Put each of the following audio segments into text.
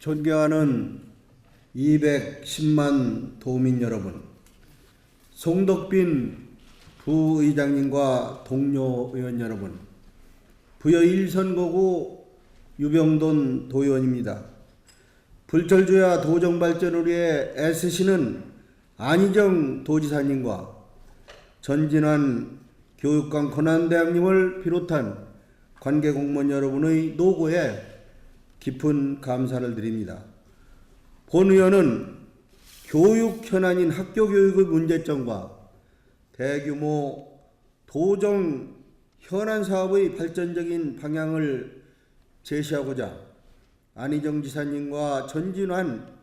존경하는 210만 도민 여러분, 송덕빈 부의장님과 동료 의원 여러분, 부여 1선거구 유병돈 도의원입니다. 불철주야 도정발전을 위해 애쓰시는 안희정 도지사님과 전진환 교육감 권한대행님을 비롯한 관계공무원 여러분의 노고에 깊은 감사를 드립니다. 본 의원은 교육 현안인 학교 교육의 문제점과 대규모 도정 현안 사업의 발전적인 방향을 제시하고자 안희정 지사님과 전진환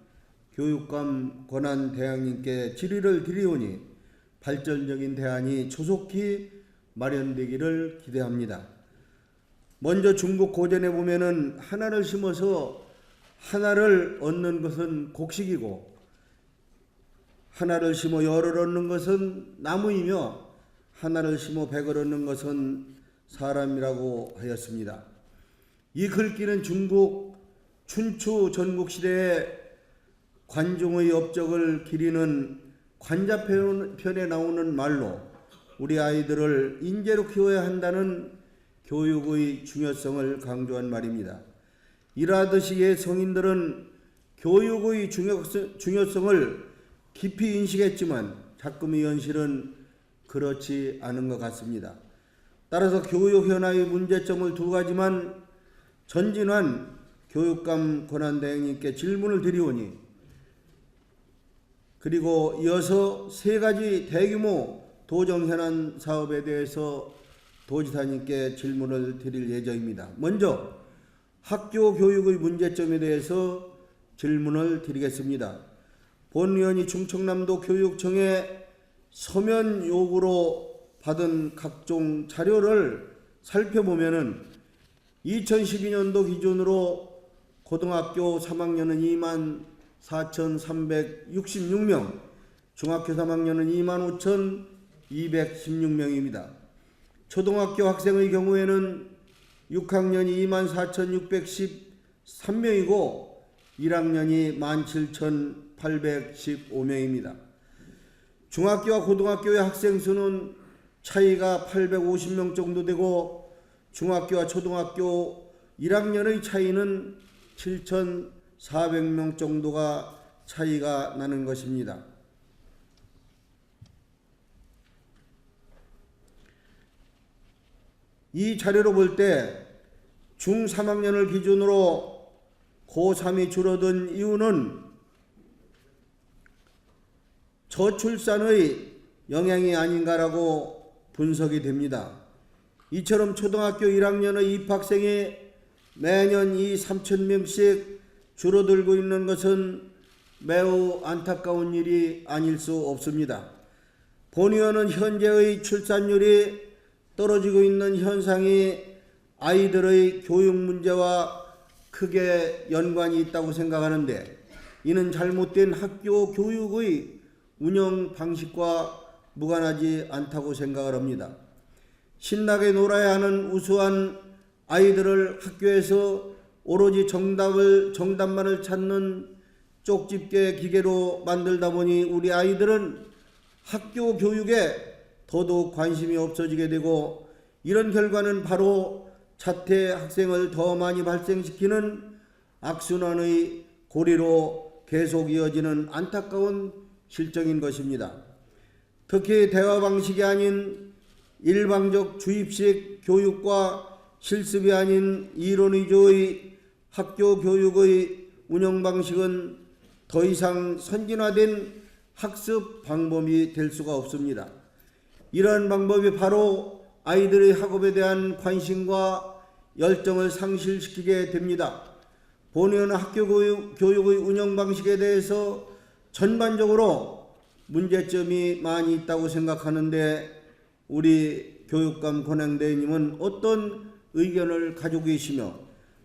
교육감 권한대행님께 질의를 드리오니 발전적인 대안이 조속히 마련되기를 기대합니다. 먼저 중국 고전에 보면은 하나를 심어서 하나를 얻는 것은 곡식이고 하나를 심어 열을 얻는 것은 나무이며 하나를 심어 백을 얻는 것은 사람이라고 하였습니다. 이 글귀는 중국 춘추 전국시대의 관종의 업적을 기리는 관자편에 나오는 말로 우리 아이들을 인재로 키워야 한다는 교육의 중요성을 강조한 말입니다. 이러하듯이 옛 성인들은 교육의 중요성을 깊이 인식했지만 자금의 현실은 그렇지 않은 것 같습니다. 따라서 교육 현안의 문제점을 두 가지만 전진환 교육감 권한대행님께 질문을 드리오니 그리고 이어서 세 가지 대규모 도정 현안 사업에 대해서 도지사님께 질문을 드릴 예정입니다. 먼저 학교 교육의 문제점에 대해서 질문을 드리겠습니다. 본 의원이 충청남도 교육청에 서면 요구로 받은 각종 자료를 살펴보면은 2012년도 기준으로 고등학교 3학년은 24,366명, 중학교 3학년은 25,216명입니다. 초등학교 학생의 경우에는 6학년이 24,613명이고 1학년이 17,815명입니다. 중학교와 고등학교의 학생 수는 차이가 850명 정도 되고 중학교와 초등학교 1학년의 차이는 7,400명 정도가 차이가 나는 것입니다. 이 자료로 볼 때 중3학년을 기준으로 고3이 줄어든 이유는 저출산의 영향이 아닌가라고 분석이 됩니다. 이처럼 초등학교 1학년의 입학생이 매년 3,000명씩 줄어들고 있는 것은 매우 안타까운 일이 아닐 수 없습니다. 본 의원은 현재의 출산율이 떨어지고 있는 현상이 아이들의 교육 문제와 크게 연관이 있다고 생각하는데 이는 잘못된 학교 교육의 운영 방식과 무관하지 않다고 생각을 합니다. 신나게 놀아야 하는 우수한 아이들을 학교에서 오로지 정답만을 찾는 쪽집게 기계로 만들다 보니 우리 아이들은 학교 교육에 더더욱 관심이 없어지게 되고 이런 결과는 바로 자퇴 학생을 더 많이 발생시키는 악순환의 고리로 계속 이어지는 안타까운 실정인 것입니다. 특히 대화 방식이 아닌 일방적 주입식 교육과 실습이 아닌 이론 위주의 학교 교육의 운영 방식은 더 이상 선진화된 학습 방법이 될 수가 없습니다. 이러한 방법이 바로 아이들의 학업에 대한 관심과 열정을 상실시키게 됩니다. 본 의원은 학교 교육의 운영 방식에 대해서 전반적으로 문제점이 많이 있다고 생각하는데 우리 교육감 권한대행님은 어떤 의견을 가지고 계시며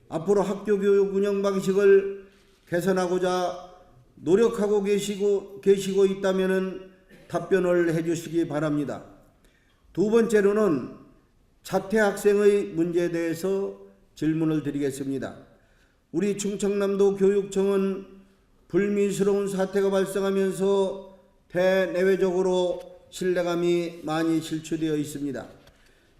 앞으로 학교 교육 운영 방식을 개선하고자 노력하고 계시고 있다면 답변을 해주시기 바랍니다. 두 번째로는 자퇴 학생의 문제에 대해서 질문을 드리겠습니다. 우리 충청남도 교육청은 불미스러운 사태가 발생하면서 대내외적으로 신뢰감이 많이 실추되어 있습니다.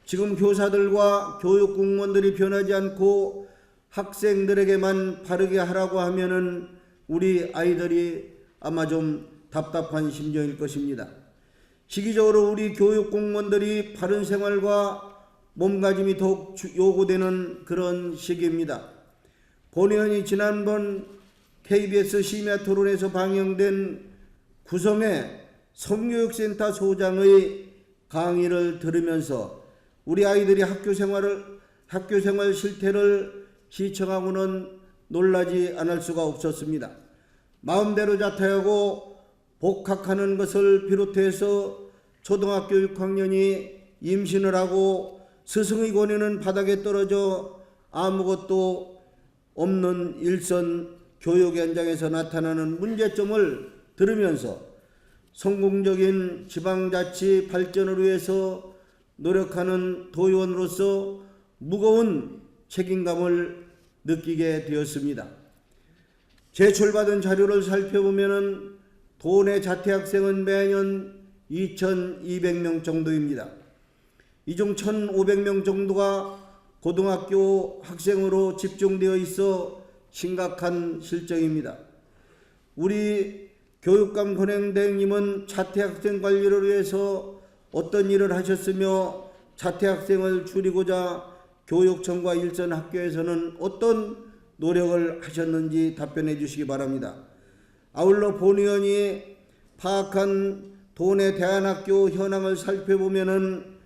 지금 교사들과 교육공무원들이 변하지 않고 학생들에게만 바르게 하라고 하면은 우리 아이들이 아마 좀 답답한 심정일 것입니다. 시기적으로 우리 교육공무원들이 바른 생활과 몸가짐이 더욱 요구되는 그런 시기입니다. 본 의원이 지난번 KBS 심야 토론에서 방영된 구성의 성교육센터 소장의 강의를 들으면서 우리 아이들이 학교생활 실태를 시청하고는 놀라지 않을 수가 없었습니다. 마음대로 자퇴하고 복학하는 것을 비롯해서 초등학교 6학년이 임신을 하고 스승의 권위는 바닥에 떨어져 아무것도 없는 일선 교육 현장에서 나타나는 문제점을 들으면서 성공적인 지방자치 발전을 위해서 노력하는 도의원으로서 무거운 책임감을 느끼게 되었습니다. 제출받은 자료를 살펴보면 도내 자퇴학생은 매년 2,200명 정도입니다. 이 중 1,500명 정도가 고등학교 학생으로 집중되어 있어 심각한 실정입니다. 우리 교육감 권행대행님은 자퇴학생 관리를 위해서 어떤 일을 하셨으며 자퇴학생을 줄이고자 교육청과 일선 학교에서는 어떤 노력을 하셨는지 답변해 주시기 바랍니다. 아울러 본 의원이 파악한 도내 대안학교 현황을 살펴보면은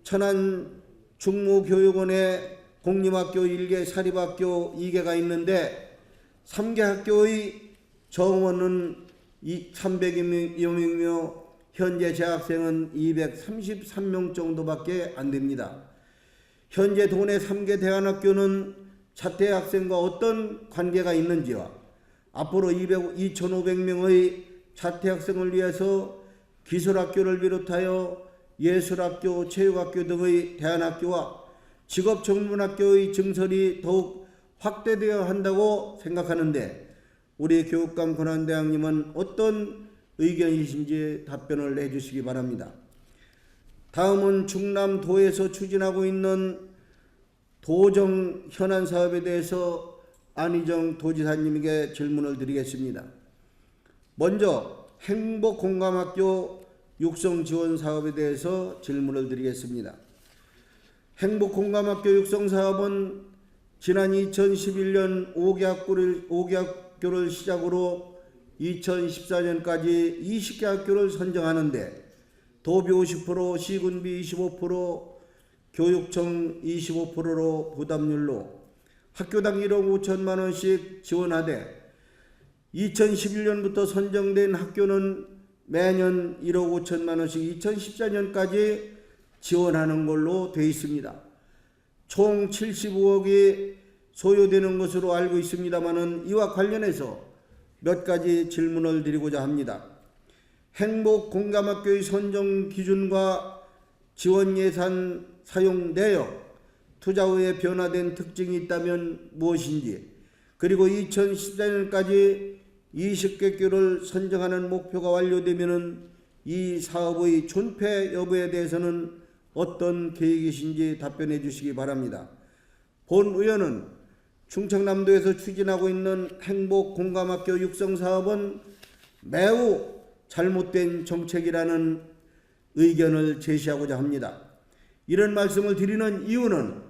천안 충무교육원에 공립학교 1개, 사립학교 2개가 있는데 3개 학교의 정원은 300여 명이며 현재 재학생은 233명 정도밖에 안 됩니다. 현재 도내 3개 대안학교는 자퇴학생과 어떤 관계가 있는지와 앞으로 2,500명의 자퇴학생을 위해서 기술학교를 비롯하여 예술학교, 체육학교 등의 대안학교와 직업전문학교의 증설이 더욱 확대되어야 한다고 생각하는데 우리 교육감 권한대행님은 어떤 의견이신지 답변을 해주시기 바랍니다. 다음은 충남도에서 추진하고 있는 도정 현안 사업에 대해서 안희정 도지사님에게 질문을 드리겠습니다. 먼저 행복공감학교 육성 지원 사업에 대해서 질문을 드리겠습니다. 행복공감학교 육성 사업은 지난 2011년 5개 학교를 시작으로 2014년까지 20개 학교를 선정하는데 도비 50%, 시군비 25%, 교육청 25%로 부담률로 학교당 1억 5천만 원씩 지원하되 2011년부터 선정된 학교는 매년 1억 5천만 원씩 2014년까지 지원하는 걸로 되어 있습니다. 총 75억이 소요되는 것으로 알고 있습니다마는 이와 관련해서 몇 가지 질문을 드리고자 합니다. 행복공감학교의 선정 기준과 지원 예산 사용 내역, 투자 후에 변화된 특징이 있다면 무엇인지, 그리고 2014년까지 20개 교를 선정하는 목표가 완료되면 이 사업의 존폐 여부에 대해서는 어떤 계획이신지 답변해 주시기 바랍니다. 본 의원은 충청남도에서 추진하고 있는 행복공감학교 육성사업은 매우 잘못된 정책이라는 의견을 제시하고자 합니다. 이런 말씀을 드리는 이유는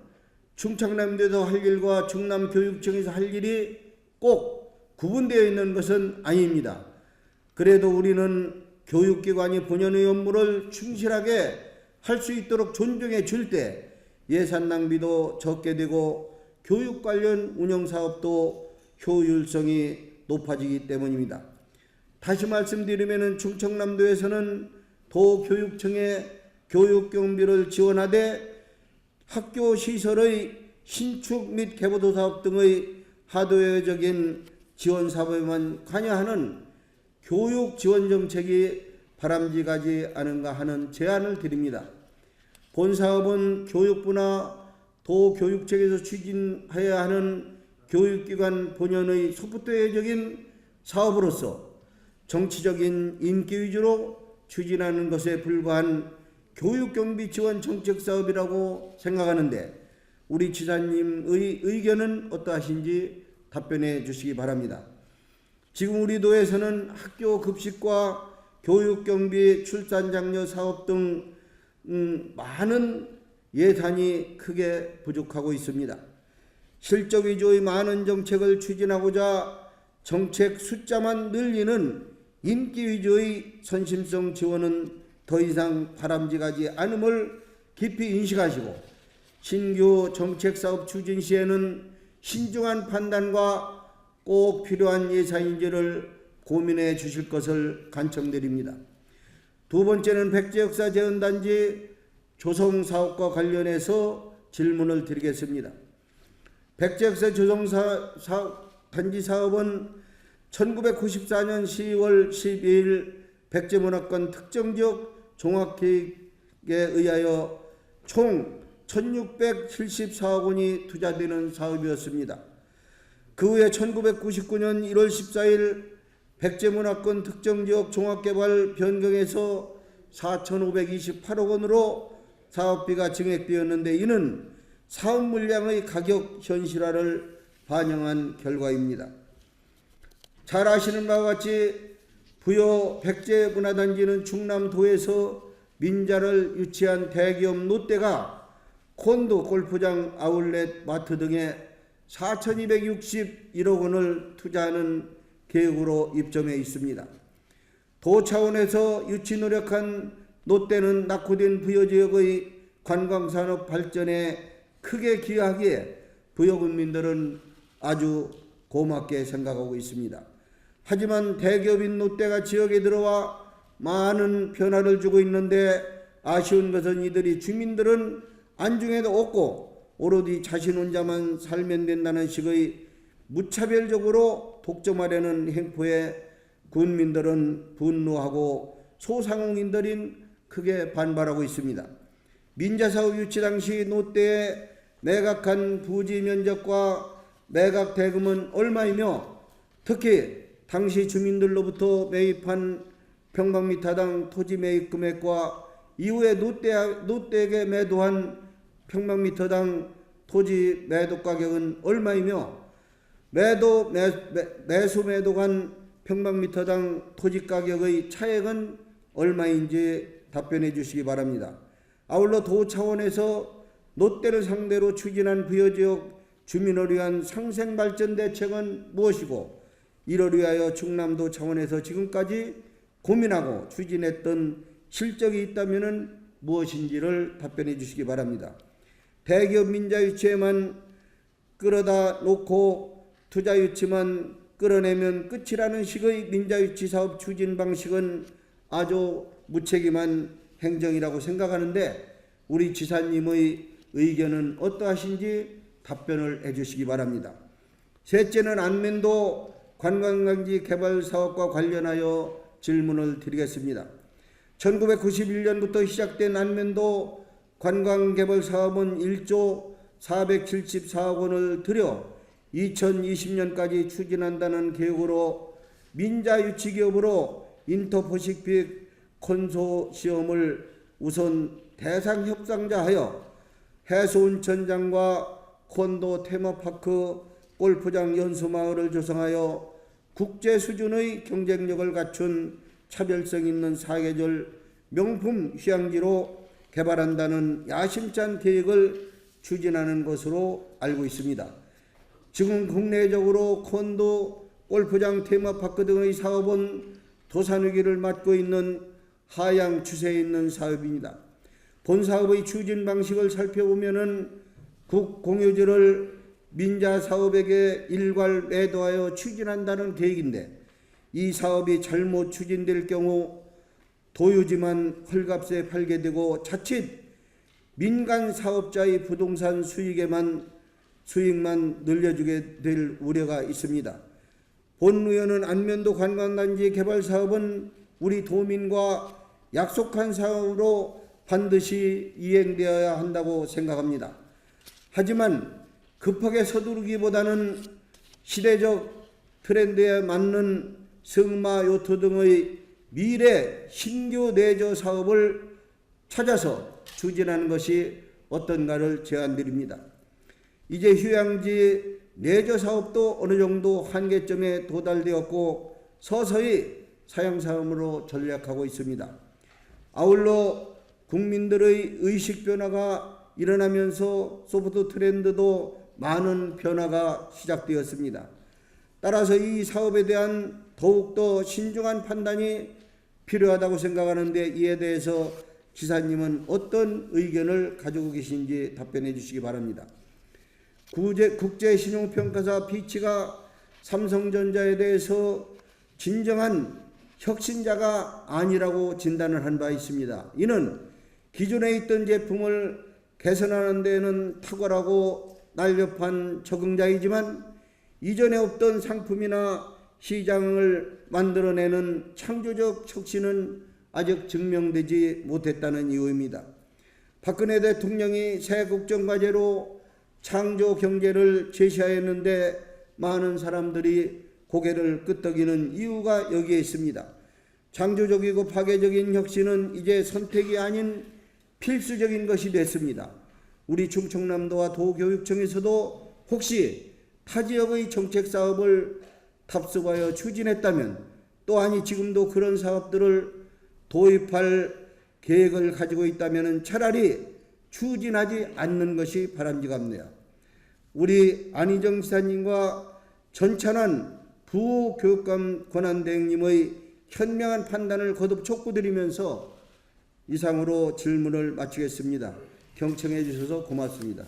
충청남도에서 할 일과 충남교육청에서 할 일이 꼭 구분되어 있는 것은 아닙니다. 그래도 우리는 교육기관이 본연의 업무를 충실하게 할 수 있도록 존중해 줄 때 예산 낭비도 적게 되고 교육 관련 운영사업도 효율성이 높아지기 때문입니다. 다시 말씀드리면 충청남도에서는 도교육청에 교육경비를 지원하되 학교 시설의 신축 및 개보도 사업 등의 하드웨어적인 지원 사업에만 관여하는 교육 지원 정책이 바람직하지 않은가 하는 제안을 드립니다. 본 사업은 교육부나 도교육청에서 추진해야 하는 교육기관 본연의 소프트웨어적인 사업으로서 정치적인 인기 위주로 추진하는 것에 불과한 교육경비 지원 정책 사업이라고 생각하는데 우리 지사님의 의견은 어떠하신지 답변해 주시기 바랍니다. 지금 우리 도에서는 학교 급식과 교육경비, 출산장려 사업 등 많은 예산이 크게 부족하고 있습니다. 실적 위주의 많은 정책을 추진하고자 정책 숫자만 늘리는 인기 위주의 선심성 지원은 더 이상 바람직하지 않음을 깊이 인식하시고 신규 정책 사업 추진 시에는 신중한 판단과 꼭 필요한 예산인지를 고민해 주실 것을 간청드립니다. 두 번째는 백제역사재현단지 조성사업과 관련해서 질문을 드리겠습니다. 백제역사 조성단지 사업은 1994년 10월 12일 백제문화권 특정지역 종합계획에 의하여 총 1674억 원이 투자되는 사업이었습니다. 그 후에 1999년 1월 14일 백제문화권 특정지역 종합개발 변경에서 4,528억 원으로 사업비가 증액되었는데 이는 사업 물량의 가격 현실화를 반영한 결과입니다. 잘 아시는 바와 같이 부여 백제문화단지는 충남도에서 민자를 유치한 대기업 롯데가 콘도 골프장 아울렛 마트 등에 4,261억 원을 투자하는 계획으로 입점해 있습니다. 도 차원에서 유치 노력한 롯데는 낙후된 부여지역의 관광산업 발전에 크게 기여하기에 부여군민들은 아주 고맙게 생각하고 있습니다. 하지만 대기업인 롯데가 지역에 들어와 많은 변화를 주고 있는데 아쉬운 것은 이들이 주민들은 안중에도 없고 오로지 자신 혼자만 살면 된다는 식의 무차별적으로 독점하려는 행포에 군민들은 분노하고 소상공인들은 크게 반발하고 있습니다. 민자사업 유치 당시 롯데의 매각한 부지 면적과 매각 대금은 얼마이며 특히 당시 주민들로부터 매입한 평방미터당 토지 매입 금액과 이후에 롯데에게 매도한 평방미터당 토지 매도 가격은 얼마이며 매수 매도간 평방미터당 토지 가격의 차액은 얼마인지 답변해 주시기 바랍니다. 아울러 도 차원에서 롯데를 상대로 추진한 부여지역 주민을 위한 상생발전 대책은 무엇이고 이를 위하여 충남도 차원에서 지금까지 고민하고 추진했던 실적이 있다면 무엇인지를 답변해 주시기 바랍니다. 대기업 민자 유치에만 끌어다 놓고 투자 유치만 끌어내면 끝이라는 식의 민자 유치 사업 추진 방식은 아주 무책임한 행정이라고 생각하는데 우리 지사님의 의견은 어떠하신지 답변을 해 주시기 바랍니다. 셋째는 안면도 관광광지 개발 사업과 관련하여 질문을 드리겠습니다. 1991년부터 시작된 안면도 관광개발 사업은 1조 474억 원을 들여 2020년까지 추진한다는 계획으로 민자 유치기업으로 인터퍼시픽 콘소시엄을 우선 대상 협상자하여 해수온천장과 콘도 테마파크 골프장 연수마을을 조성하여 국제 수준의 경쟁력을 갖춘 차별성 있는 사계절 명품 휴양지로 개발한다는 야심찬 계획을 추진하는 것으로 알고 있습니다. 지금 국내적으로 콘도, 골프장, 테마파크 등의 사업은 도산위기를 맞고 있는 하향 추세에 있는 사업입니다. 본 사업의 추진 방식을 살펴보면은 국공유지를 민자 사업에게 일괄 매도하여 추진한다는 계획인데 이 사업이 잘못 추진될 경우 도유지만 헐값에 팔게 되고 자칫 민간 사업자의 부동산 수익만 늘려주게 될 우려가 있습니다. 본 의원은 안면도 관광단지 개발 사업은 우리 도민과 약속한 사업으로 반드시 이행되어야 한다고 생각합니다. 하지만 급하게 서두르기보다는 시대적 트렌드에 맞는 승마, 요트 등의 미래 신규 내조 사업을 찾아서 추진하는 것이 어떤가를 제안드립니다. 이제 휴양지 내조 사업도 어느 정도 한계점에 도달되었고 서서히 사양사업으로 전략하고 있습니다. 아울러 국민들의 의식 변화가 일어나면서 소프트 트렌드도 많은 변화가 시작되었습니다. 따라서 이 사업에 대한 더욱더 신중한 판단이 필요하다고 생각하는데 이에 대해서 지사님은 어떤 의견을 가지고 계신지 답변해 주시기 바랍니다. 국제신용평가사 피치가 삼성전자에 대해서 진정한 혁신자가 아니라고 진단을 한 바 있습니다. 이는 기존에 있던 제품을 개선하는 데는 탁월하고 날렵한 적응자이지만 이전에 없던 상품이나 시장을 만들어내는 창조적 혁신은 아직 증명되지 못했다는 이유입니다. 박근혜 대통령이 새 국정과제로 창조 경제를 제시하였는데 많은 사람들이 고개를 끄덕이는 이유가 여기에 있습니다. 창조적이고 파괴적인 혁신은 이제 선택이 아닌 필수적인 것이 됐습니다. 우리 충청남도와 도교육청에서도 혹시 타 지역의 정책 사업을 탑승하여 추진했다면 또 아니 지금도 그런 사업들을 도입할 계획을 가지고 있다면 차라리 추진하지 않는 것이 바람직합니다. 우리 안희정 지사님과 전찬한 부교육감 권한대행님의 현명한 판단을 거듭 촉구드리면서 이상으로 질문을 마치겠습니다. 경청해 주셔서 고맙습니다.